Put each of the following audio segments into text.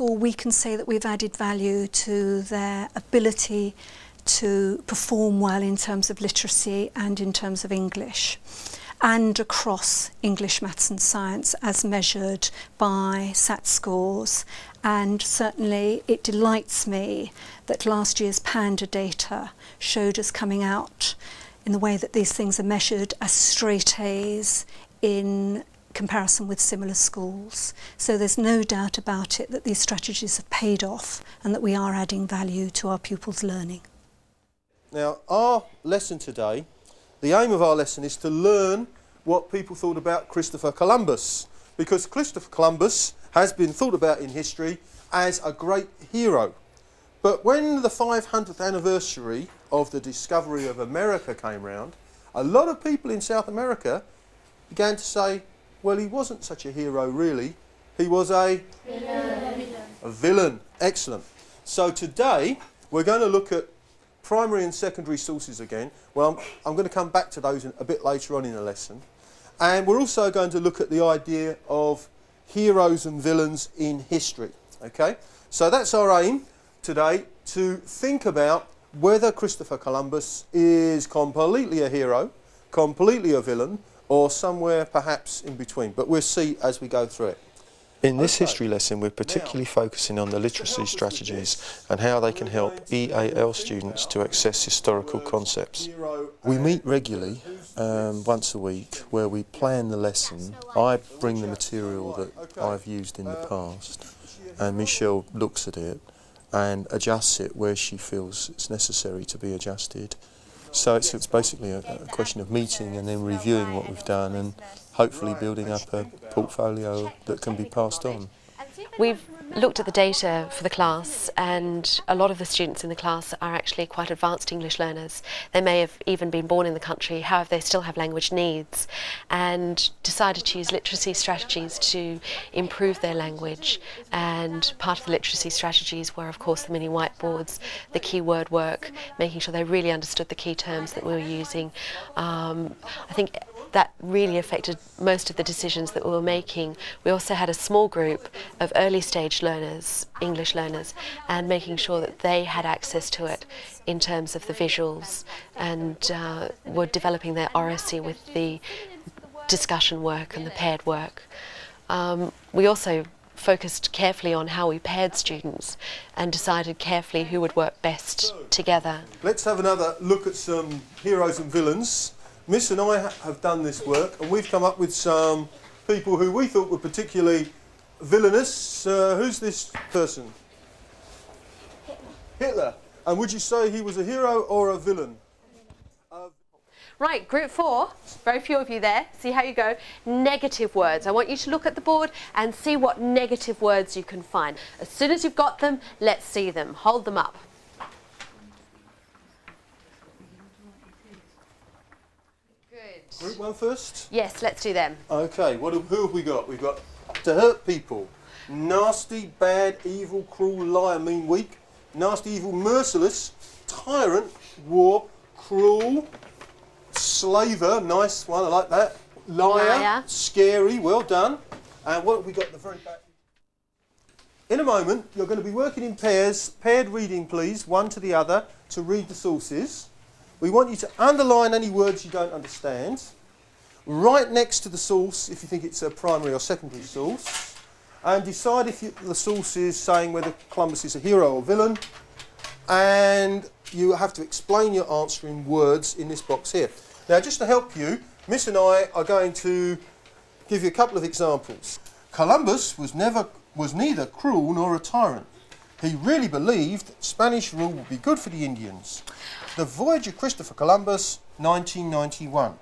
school we can say that we've added value to their ability to perform well in terms of literacy and in terms of English, and across English, maths and science as measured by SAT scores. And certainly it delights me that last year's Panda data showed us coming out in the way that these things are measured as straight A's in comparison with similar schools. So there's no doubt about it that these strategies have paid off and that we are adding value to our pupils' learning. Now, our lesson today, the aim of our lesson is to learn what people thought about Christopher Columbus, because Christopher Columbus has been thought about in history as a great hero. But when the 500th anniversary of the discovery of America came round, a lot of people in South America began to say, well, he wasn't such a hero really, he was a villain. Excellent. So today we're going to look at primary and secondary sources again. Well, I'm going to come back to those a bit later on in the lesson. And we're also going to look at the idea of heroes and villains in history. Okay? So that's our aim today, to think about whether Christopher Columbus is completely a hero, completely a villain, or somewhere perhaps in between. But we'll see as we go through it. In this history lesson, we're particularly focusing on the literacy strategies and how they can help EAL students to access historical concepts. We meet regularly, once a week, where we plan the lesson. I bring the material that I've used in the past, and Michelle looks at it and adjusts it where she feels it's necessary to be adjusted. So it's basically a question of meeting and then reviewing what we've done and hopefully building up a portfolio that can be passed on. We've looked at the data for the class, and a lot of the students in the class are actually quite advanced English learners. They may have even been born in the country, however they still have language needs, and decided to use literacy strategies to improve their language. And part of the literacy strategies were, of course, the mini-whiteboards, the keyword work, making sure they really understood the key terms that we were using. I think that really affected most of the decisions that we were making. We also had a small group of early stage learners, English learners, and making sure that they had access to it in terms of the visuals, and were developing their oracy with the discussion work and the paired work. We also focused carefully on how we paired students and decided carefully who would work best together. Let's have another look at some heroes and villains. Miss and I have done this work, and we've come up with some people who we thought were particularly villainous. Who's this person? Hitler. And would you say he was a hero or a villain? Right, group 4, very few of you there, see how you go. Negative words. I want you to look at the board and see what negative words you can find. As soon as you've got them, let's see them. Hold them up. Group 1 first? Yes, let's do them. Okay, who have we got? We've got to hurt people. Nasty, bad, evil, cruel, liar, mean, weak. Nasty, evil, merciless. Tyrant, war, cruel. Slaver, nice one, I like that. Liar, scary, well done. And what have we got at the very back? In a moment, you're going to be working in pairs. Paired reading, please, one to the other, to read the sources. We want you to underline any words you don't understand. Right next to the source, if you think it's a primary or secondary source. And decide if the source is saying whether Columbus is a hero or villain. And you have to explain your answer in words in this box here. Now, just to help you, Miss and I are going to give you a couple of examples. Columbus was neither cruel nor a tyrant. He really believed Spanish rule would be good for the Indians. The Voyage of Christopher Columbus, 1991.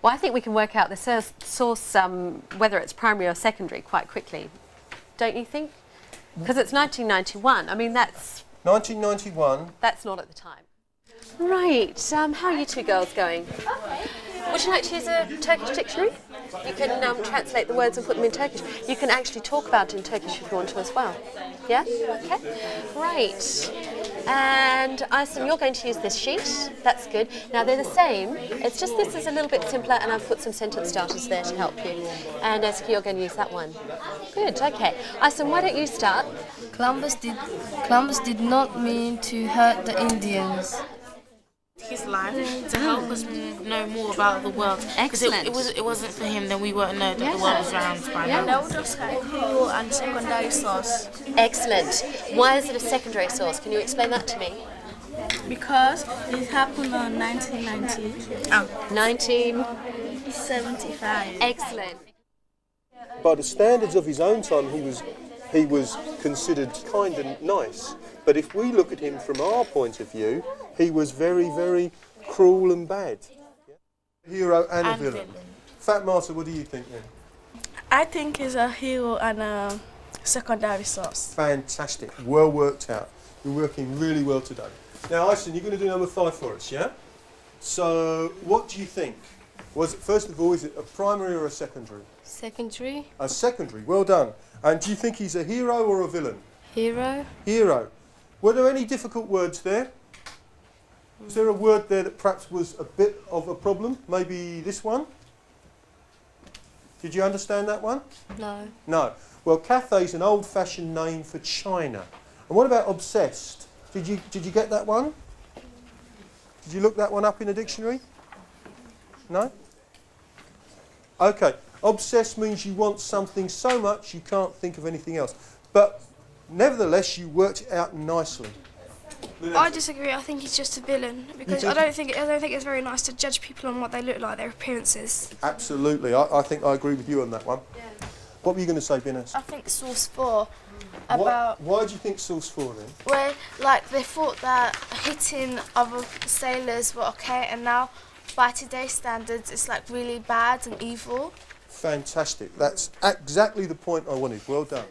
Well, I think we can work out the source, whether it's primary or secondary, quite quickly. Don't you think? Because it's 1991. I mean, that's... 1991. That's not at the time. Right. How are you two girls going? Okay. Would you like to use a Turkish dictionary? You can translate the words and put them in Turkish. You can actually talk about it in Turkish if you want to as well. Yeah? Okay. Right. And Aysen, you're going to use this sheet. That's good. Now they're the same. It's just this is a little bit simpler, and I've put some sentence starters there to help you. And Eski, you're going to use that one. Good. Okay. Aysen, why don't you start? Columbus did not mean to hurt the Indians. His life to help us know more about the world. Excellent. It wasn't for him, then we wouldn't know that the world was round by now. Now we just have hero and secondary source. Excellent. Why is it a secondary source? Can you explain that to me? Because it happened on 1990. 1975. Excellent. By the standards of his own time, he was considered kind and nice. But if we look at him from our point of view, he was very, very cruel and bad. Hero and a villain. Fat Martha, what do you think then? I think he's a hero and a secondary source. Fantastic. Well worked out. You're working really well today. Now, Ison, you're going to do number 5 for us, yeah? So, what do you think? First of all, is it a primary or a secondary? Secondary. A secondary. Well done. And do you think he's a hero or a villain? Hero. Hero. Were there any difficult words there? Was there a word there that perhaps was a bit of a problem? Maybe this one? Did you understand that one? No. No. Well, Cathay is an old-fashioned name for China. And what about obsessed? Did you get that one? Did you look that one up in a dictionary? No? Okay. Obsessed means you want something so much you can't think of anything else. But nevertheless, you worked it out nicely. I disagree. I think he's just a villain because I don't think it's very nice to judge people on what they look like, their appearances. Absolutely. I think I agree with you on that one. Yeah. What were you going to say, Binas? I think source 4 about... Why do you think source 4 then? Where, like, they thought that hitting other sailors were okay, and now, by today's standards, it's, like, really bad and evil. Fantastic. That's exactly the point I wanted. Well done.